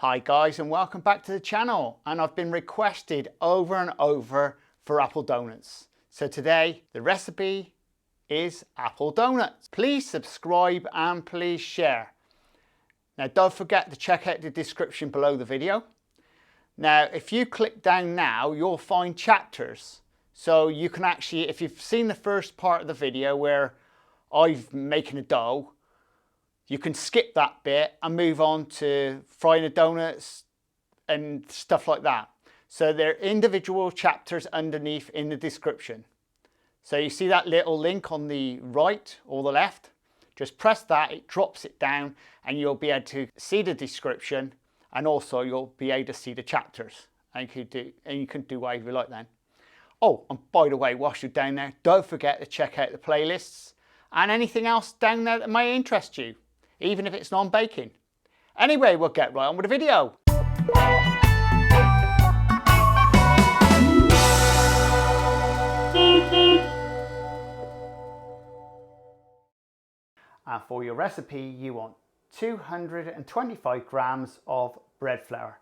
Hi guys, and welcome back to the channel. And I've been requested over and over for apple donuts. So today the recipe is apple donuts. Please subscribe and please share. Now don't forget to check out the description below the video. Now if you click down now, you'll find chapters. So you can actually, if you've seen the first part of the video where I'm making a dough, you can skip that bit and move on to frying the donuts and stuff like that. So there are individual chapters underneath in the description. So you see that little link on the right or the left? Just press that, it drops it down and you'll be able to see the description, and also you'll be able to see the chapters. And you can do whatever you like then. Oh, and by the way, whilst you're down there, don't forget to check out the playlists and anything else down there that may interest you, even if it's non-baking. Anyway, we'll get right on with the video. And for your recipe, you want 225 grams of bread flour.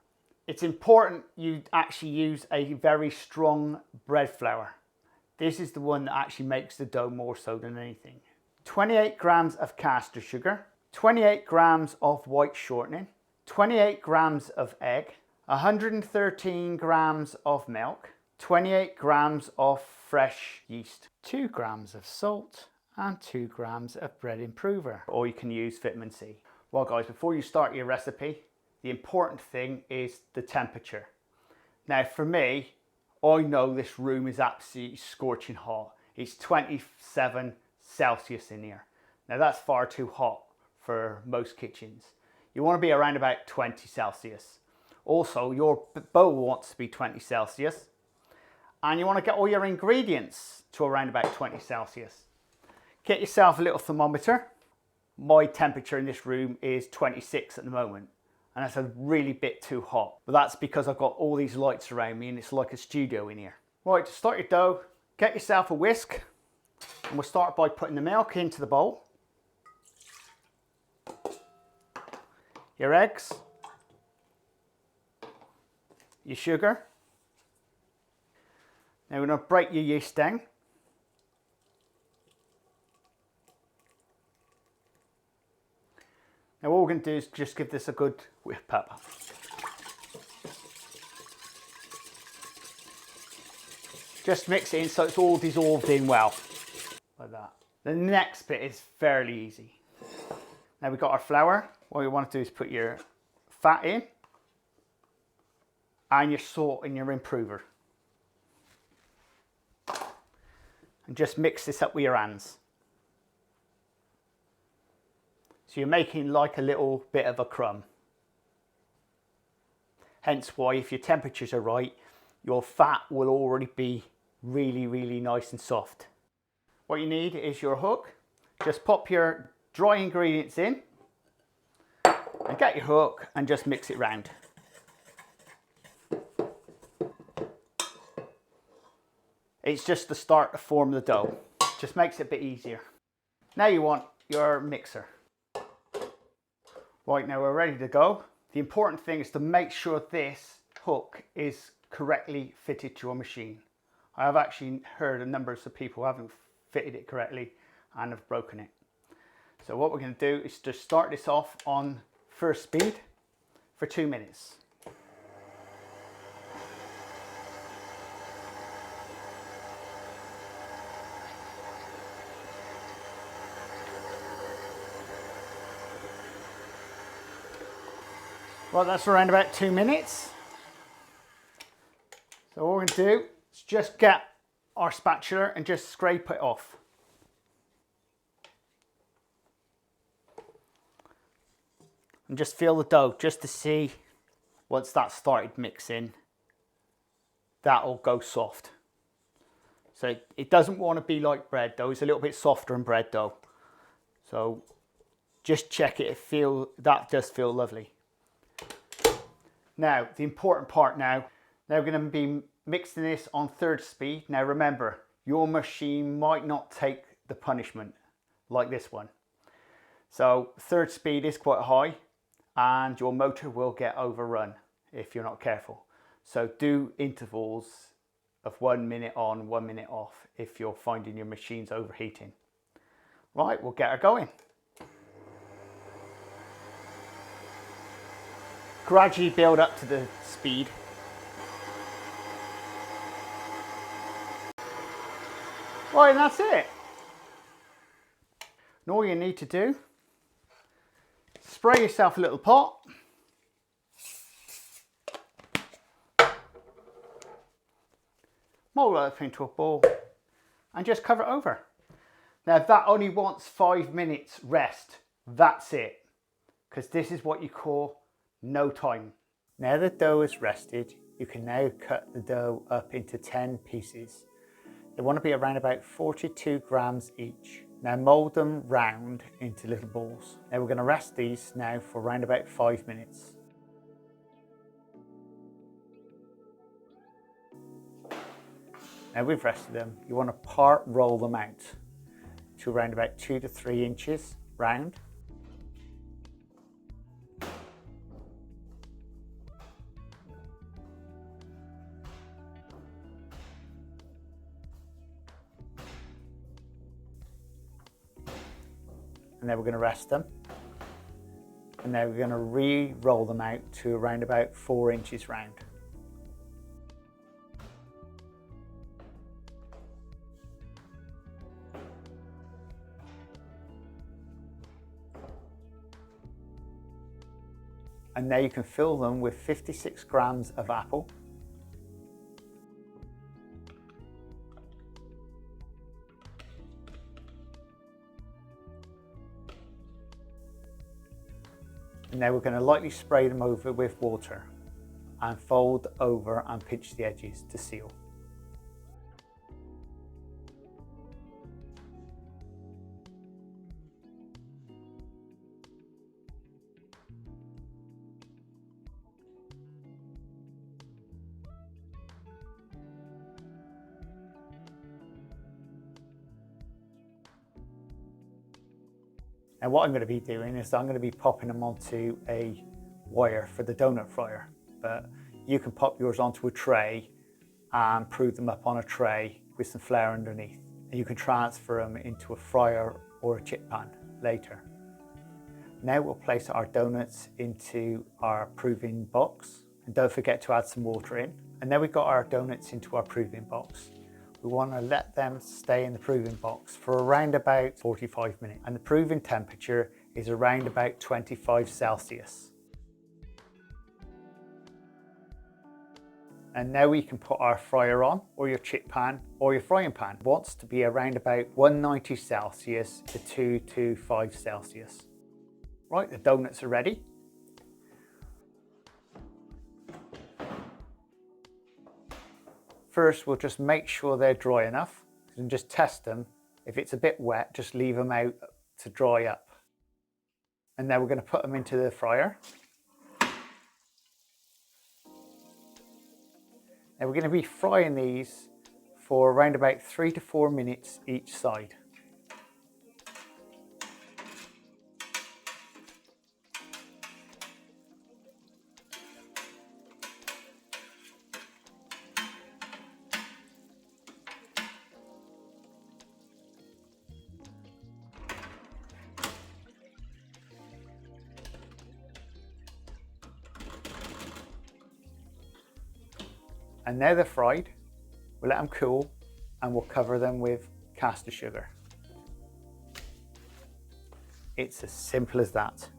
It's important you actually use a very strong bread flour. This is the one that actually makes the dough more so than anything. 28 grams of caster sugar, 28 grams of white shortening, 28 grams of egg, 113 grams of milk, 28 grams of fresh yeast, 2 grams of salt, and 2 grams of bread improver, or you can use vitamin C. Well guys, before you start your recipe, the important thing is the temperature. Now for me, I know this room is absolutely scorching hot. It's 27 Celsius in here. Now that's far too hot for most kitchens. You want to be around about 20 Celsius. Also, your bowl wants to be 20 Celsius. And you want to get all your ingredients to around about 20 Celsius. Get yourself a little thermometer. My temperature in this room is 26 at the moment. And that's a really bit too hot. But that's because I've got all these lights around me and it's like a studio in here. Right, to start your dough, get yourself a whisk. And we'll start by putting the milk into the bowl. Your eggs. Your sugar. Now we're going to break your yeast down. Now what we're going to do is just give this a good whip up. Just mix it in so it's all dissolved in well, like that. The next bit is fairly easy. Now we've got our flour. What you want to do is put your fat in and your salt in your improver. And just mix this up with your hands. So you're making like a little bit of a crumb. Hence why if your temperatures are right, your fat will already be really, really nice and soft. What you need is your hook. Just pop your dry ingredients in and get your hook and just mix it round. It's just to start to form the dough. Just makes it a bit easier. Now you want your mixer. Right, now we're ready to go. The important thing is to make sure this hook is correctly fitted to your machine. I have actually heard a number of people who haven't fitted it correctly and have broken it. So what we're going to do is just start this off on first speed for 2 minutes. Well, that's around about 2 minutes. So what we're going to do is just get our spatula and just scrape it off. And just feel the dough just to see once that started mixing, that'll go soft. So it doesn't want to be like bread dough, it's a little bit softer than bread dough. So just check it, that does feel lovely. Now, the important part now we're going to be mixing this on third speed. Now remember, your machine might not take the punishment like this one. So third speed is quite high. and your motor will get overrun if you're not careful. So do intervals of 1 minute on, 1 minute off if you're finding your machine's overheating. Right, we'll get her going. Gradually build up to the speed. Right, and that's it. And all you need to do, spray yourself a little pot. Mold it up into a ball and just cover it over. Now that only wants 5 minutes rest. That's it. Because this is what you call no time. Now the dough is rested, you can now cut the dough up into 10 pieces. They want to be around about 42 grams each. Now mold them round into little balls. Now we're going to rest these now for around about 5 minutes. Now we've rested them, you want to part roll them out to around about 2 to 3 inches round. And then we're going to rest them. And now we're going to re-roll them out to around about 4 inches round. And now you can fill them with 56 grams of apple. And now we're going to lightly spray them over with water and fold over and pinch the edges to seal. And what I'm going to be doing is I'm going to be popping them onto a wire for the donut fryer, but you can pop yours onto a tray and prove them up on a tray with some flour underneath. And you can transfer them into a fryer or a chip pan later. Now we'll place our donuts into our proving box, and don't forget to add some water in. And now we've got our donuts into our proving box. We want to let them stay in the proving box for around about 45 minutes. And the proving temperature is around about 25 Celsius. And now we can put our fryer on, or your chip pan, or your frying pan. It wants to be around about 190 Celsius to 225 Celsius. Right, the donuts are ready. First, we'll just make sure they're dry enough and just test them. If it's a bit wet, just leave them out to dry up. And then we're going to put them into the fryer. Now we're going to be frying these for around about 3 to 4 minutes each side. And now they're fried, we'll let them cool and we'll cover them with caster sugar. It's as simple as that.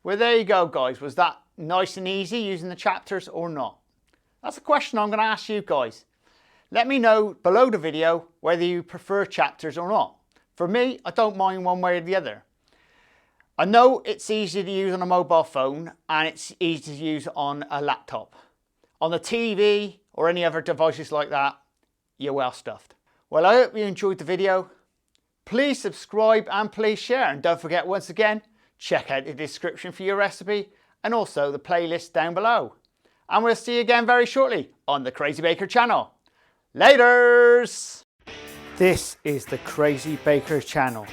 Well, there you go, guys. Was that nice and easy using the chapters or not? That's a question I'm going to ask you guys. Let me know below the video whether you prefer chapters or not. For me, I don't mind one way or the other. I know it's easy to use on a mobile phone and it's easy to use on a laptop. On the TV or any other devices like that, you're well stuffed. Well, I hope you enjoyed the video. Please subscribe and please share. And don't forget, once again, check out the description for your recipe and also the playlist down below. And we'll see you again very shortly on the Crazy Baker channel. Laters! This is the Crazy Baker channel.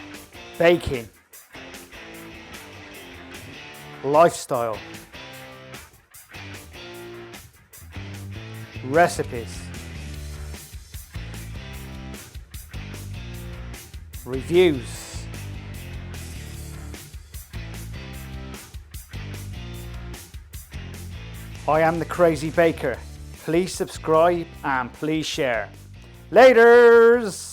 Baking, lifestyle, recipes, reviews, I am the Crazy Baker. Please subscribe and please share. Laters!